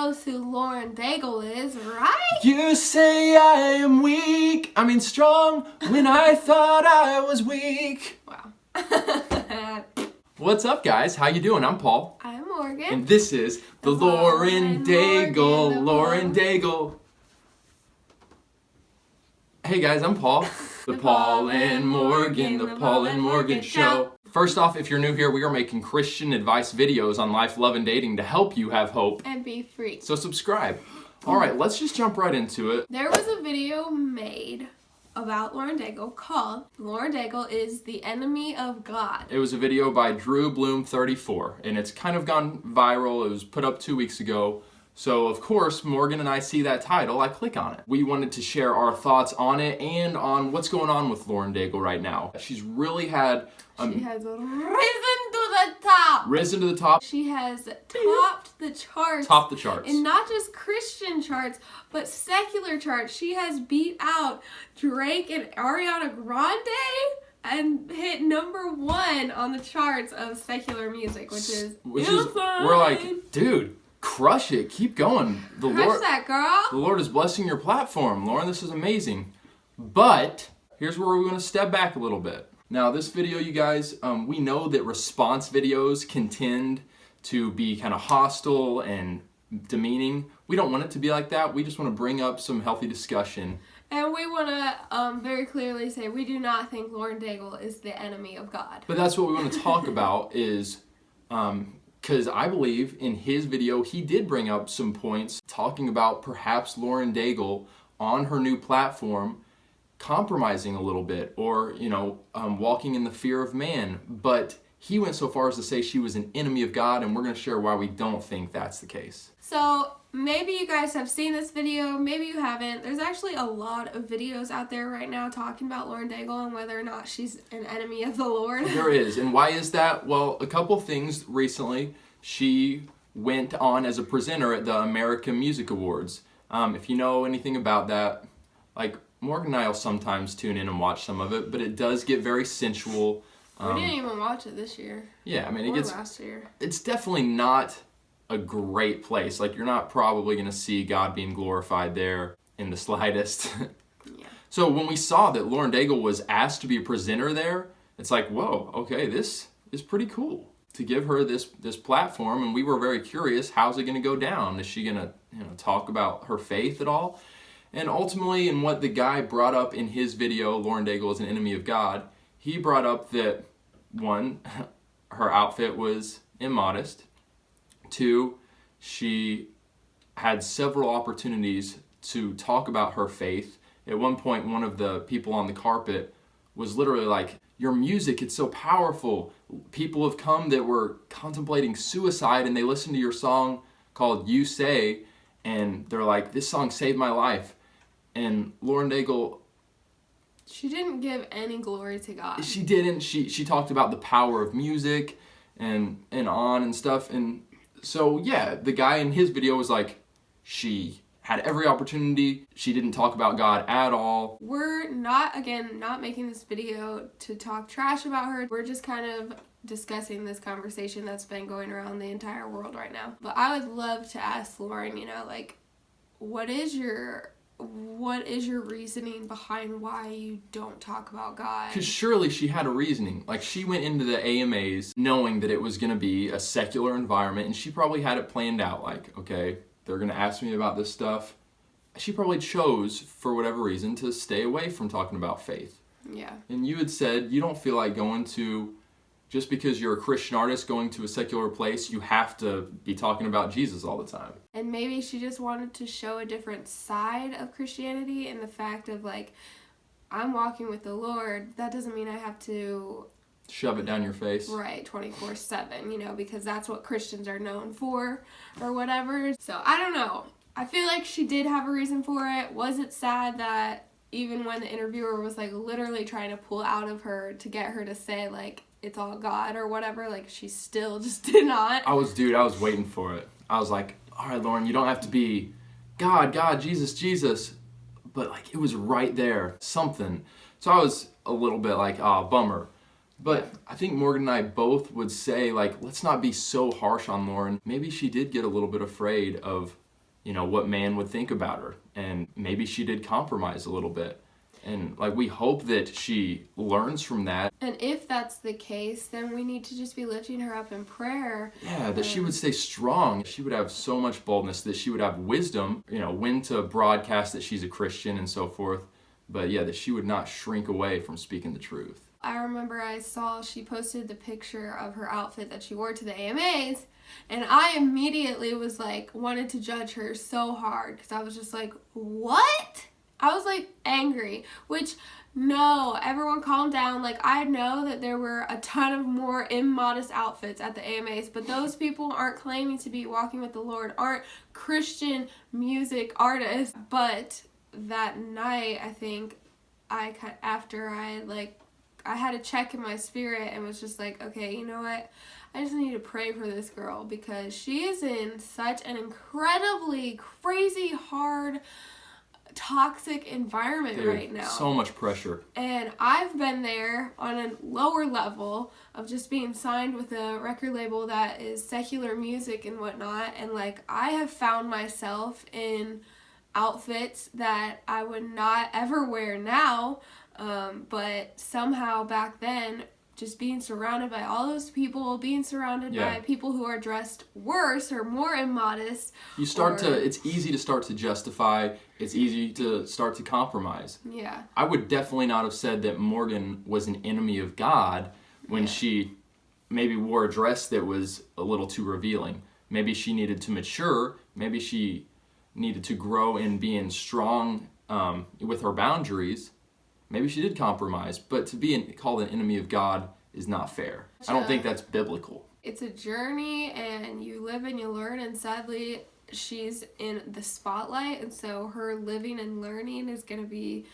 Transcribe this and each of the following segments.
knows who Lauren Daigle is, right? You say I am weak, I mean strong, when I thought I was weak. Wow. What's up, guys? How you doing? I'm Paul. I'm Morgan. And this is the Lauren Daigle. Lauren Daigle. Hey guys, I'm Paul. The Paul and Morgan, the Paul and Morgan Show. First off, if you're new here, we are making Christian advice videos on life, love, and dating to help you have hope. And be free. So subscribe. Alright, let's just jump right into it. There was a video made about Lauren Daigle called Lauren Daigle is the Enemy of God. It was a video by Drew Bloom 34, and it's kind of gone viral. It was put up 2 weeks ago. So, of course, Morgan and I see that title, I click on it. We wanted to share our thoughts on it and on what's going on with Lauren Daigle right now. She's really had... she has risen to the top. Risen to the top. She has topped the charts. Topped the charts. And not just Christian charts, but secular charts. She has beat out Drake and Ariana Grande and hit #1 on the charts of secular music, which is we're like, dude, crush it, keep going. Crush that, girl. The Lord is blessing your platform, Lauren. This is amazing. But here's where we're going to step back a little bit. Now, this video, you guys, we know that response videos can tend to be kind of hostile and demeaning. We don't want it to be like that. We just want to bring up some healthy discussion. And we want to very clearly say we do not think Lauren Daigle is the enemy of God. But that's what we want to talk about is, because I believe in his video, he did bring up some points talking about perhaps Lauren Daigle on her new platform compromising a little bit or, walking in the fear of man. But he went so far as to say she was an enemy of God, and we're going to share why we don't think that's the case. So maybe you guys have seen this video, maybe you haven't. There's actually a lot of videos out there right now talking about Lauren Daigle and whether or not she's an enemy of the Lord. There is. And why is that? Well, a couple things recently. She went on as a presenter at the American Music Awards. If you know anything about that, like Morgan and I will sometimes tune in and watch some of it, but it does get very sensual. We didn't even watch it this year. Yeah, I mean, last year. It's definitely not a great place. Like, you're not probably going to see God being glorified there in the slightest. Yeah. So when we saw that Lauren Daigle was asked to be a presenter there, it's like, whoa, okay, this is pretty cool to give her this platform. And we were very curious, how's it going to go down? Is she going to talk about her faith at all? And ultimately, in what the guy brought up in his video, Lauren Daigle is an enemy of God, he brought up that, 1, her outfit was immodest. 2, she had several opportunities to talk about her faith. At one point, one of the people on the carpet was literally like, your music, it's so powerful. People have come that were contemplating suicide and they listened to your song called You Say, and they're like, this song saved my life. And Lauren Daigle, she didn't give any glory to God. She didn't. She talked about the power of music and on and stuff. And so, yeah, the guy in his video was like, she had every opportunity. She didn't talk about God at all. We're not making this video to talk trash about her. We're just kind of discussing this conversation that's been going around the entire world right now. But I would love to ask Lauren, what is your reasoning behind why you don't talk about God? Because surely she had a reasoning. Like, she went into the AMAs knowing that it was going to be a secular environment, and she probably had it planned out. Like, okay, they're going to ask me about this stuff. She probably chose, for whatever reason, to stay away from talking about faith. Yeah. And you had said you don't feel like going to, just because you're a Christian artist going to a secular place, you have to be talking about Jesus all the time. And maybe she just wanted to show a different side of Christianity and the fact of, like, I'm walking with the Lord. That doesn't mean I have to shove it down your face. Right, 24/7, because that's what Christians are known for or whatever. So, I don't know. I feel like she did have a reason for it. Was it sad that even when the interviewer was, like, literally trying to pull out of her to get her to say, like, it's all God or whatever, like, she still just did not? I was waiting for it. I was like, all right, Lauren, you don't have to be God, Jesus, but, like, it was right there, something. So I was a little bit like, bummer. But I think Morgan and I both would say, like, let's not be so harsh on Lauren. Maybe she did get a little bit afraid of what man would think about her. And maybe she did compromise a little bit. And like, we hope that she learns from that. And if that's the case, then we need to just be lifting her up in prayer. Yeah, that she would stay strong. She would have so much boldness, that she would have wisdom, when to broadcast that she's a Christian and so forth. But yeah, that she would not shrink away from speaking the truth. I remember I saw she posted the picture of her outfit that she wore to the AMAs, and I immediately was like, wanted to judge her so hard, because I was just like, what? I was like angry, which, no, everyone calm down. Like, I know that there were a ton of more immodest outfits at the AMAs, but those people aren't claiming to be walking with the Lord, aren't Christian music artists. But that night, I think, after I had a check in my spirit and was just like, okay, you know what? I just need to pray for this girl, because she is in such an incredibly crazy, hard, toxic environment right now. So much pressure. And I've been there on a lower level of just being signed with a record label that is secular music and whatnot. And like, I have found myself in outfits that I would not ever wear now. But somehow back then, just being surrounded by all those people, being surrounded by people who are dressed worse or more immodest. It's easy to start to justify. It's easy to start to compromise. Yeah. I would definitely not have said that Morgan was an enemy of God when she maybe wore a dress that was a little too revealing. Maybe she needed to mature. Maybe she needed to grow in being strong with her boundaries. Maybe she did compromise, but to be called an enemy of God is not fair. I don't think that's biblical. It's a journey, and you live and you learn, and sadly, she's in the spotlight, and so her living and learning is going to be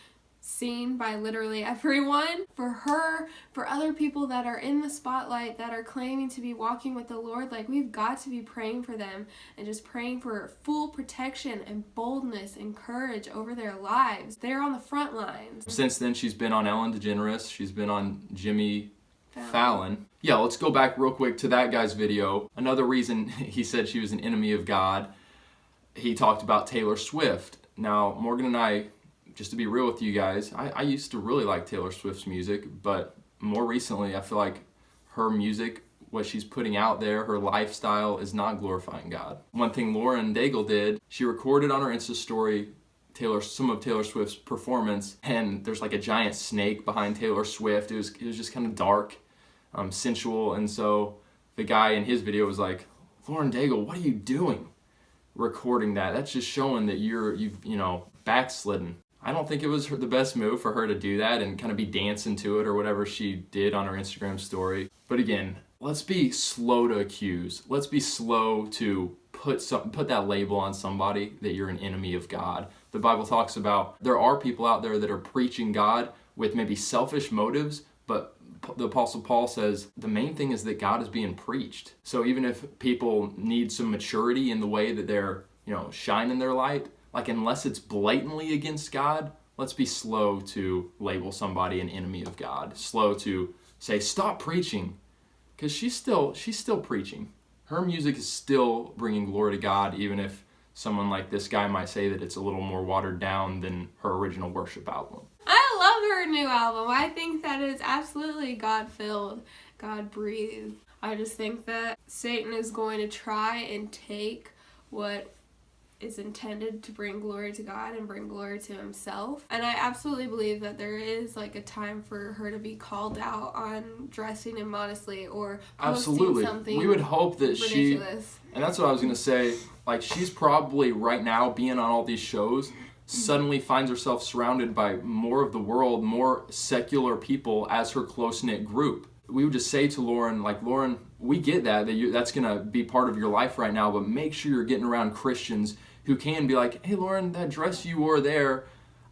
seen by literally everyone. For her, for other people that are in the spotlight that are claiming to be walking with the Lord, like, we've got to be praying for them and just praying for full protection and boldness and courage over their lives. They're on the front lines. Since then, she's been on Ellen DeGeneres. She's been on Jimmy Fallon. Yeah, let's go back real quick to that guy's video. Another reason he said she was an enemy of God, he talked about Taylor Swift. Now, Morgan and I, just to be real with you guys, I used to really like Taylor Swift's music, but more recently I feel like her music, what she's putting out there, her lifestyle is not glorifying God. One thing Lauren Daigle did, she recorded on her Insta story some of Taylor Swift's performance, and there's like a giant snake behind Taylor Swift. It was just kind of dark, sensual, and so the guy in his video was like, Lauren Daigle, what are you doing recording that? That's just showing that you've backslidden. I don't think it was the best move for her to do that and kind of be dancing to it or whatever she did on her Instagram story. But again, let's be slow to accuse. Let's be slow to put that label on somebody that you're an enemy of God. The Bible talks about there are people out there that are preaching God with maybe selfish motives, but the Apostle Paul says the main thing is that God is being preached. So even if people need some maturity in the way that they're, shining their light, like, unless it's blatantly against God, let's be slow to label somebody an enemy of God. Slow to say, stop preaching. Because she's still preaching. Her music is still bringing glory to God, even if someone like this guy might say that it's a little more watered down than her original worship album. I love her new album. I think that it's absolutely God-filled, God-breathed. I just think that Satan is going to try and take what is intended to bring glory to God and bring glory to himself. And I absolutely believe that there is like a time for her to be called out on dressing immodestly or posting something. We would hope that ridiculous. And that's what I was going to say, like, she's probably right now being on all these shows suddenly finds herself surrounded by more of the world, more secular people as her close-knit group. We would just say to Lauren, like, Lauren, we get that's going to be part of your life right now, but make sure you're getting around Christians who can be like, hey, Lauren, that dress you wore there,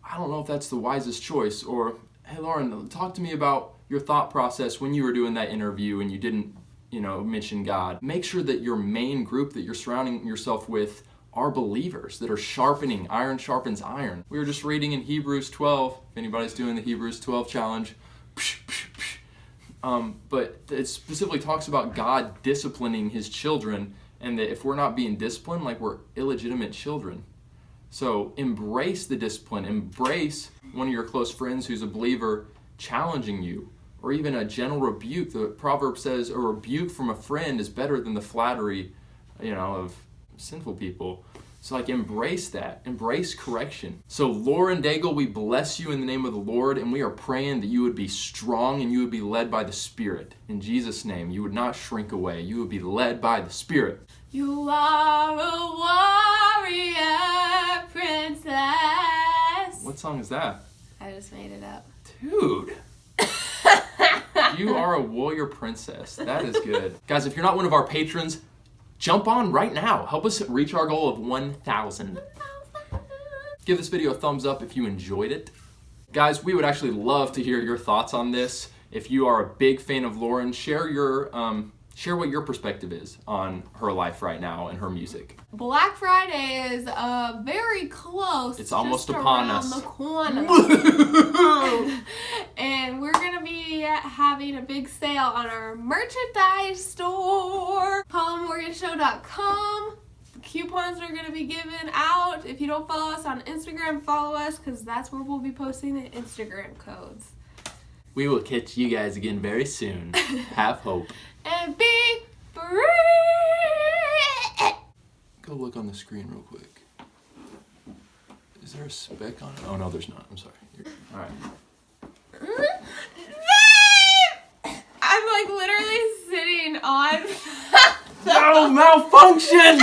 I don't know if that's the wisest choice. Or, hey, Lauren, talk to me about your thought process when you were doing that interview and you didn't, mention God. Make sure that your main group that you're surrounding yourself with are believers that are sharpening. Iron sharpens iron. We were just reading in Hebrews 12, if anybody's doing the Hebrews 12 challenge, but it specifically talks about God disciplining his children and that if we're not being disciplined, like we're illegitimate children. So embrace the discipline. Embrace one of your close friends who's a believer challenging you, or even a gentle rebuke. The proverb says a rebuke from a friend is better than the flattery, of sinful people. So embrace that. Embrace correction. So Lauren Daigle, we bless you in the name of the Lord, and we are praying that you would be strong and you would be led by the Spirit. In Jesus' name, you would not shrink away. You would be led by the Spirit. You are a warrior princess. What song is that? I just made it up. Dude. You are a warrior princess. That is good. Guys, if you're not one of our patrons, jump on right now. Help us reach our goal of 1,000. Give this video a thumbs up if you enjoyed it. Guys, we would actually love to hear your thoughts on this. If you are a big fan of Lauren, share what your perspective is on her life right now and her music. Black Friday is very close. It's almost upon us. The corner. And we're going to be having a big sale on our merchandise store, Paulandmorganshow.com. Coupons are going to be given out. If you don't follow us on Instagram, follow us, because that's where we'll be posting the Instagram codes. We will catch you guys again very soon. Have hope. And be free! Go look on the screen real quick. Is there a speck on it? Oh, no, there's not. I'm sorry. All right. I'm literally sitting on... No, malfunction!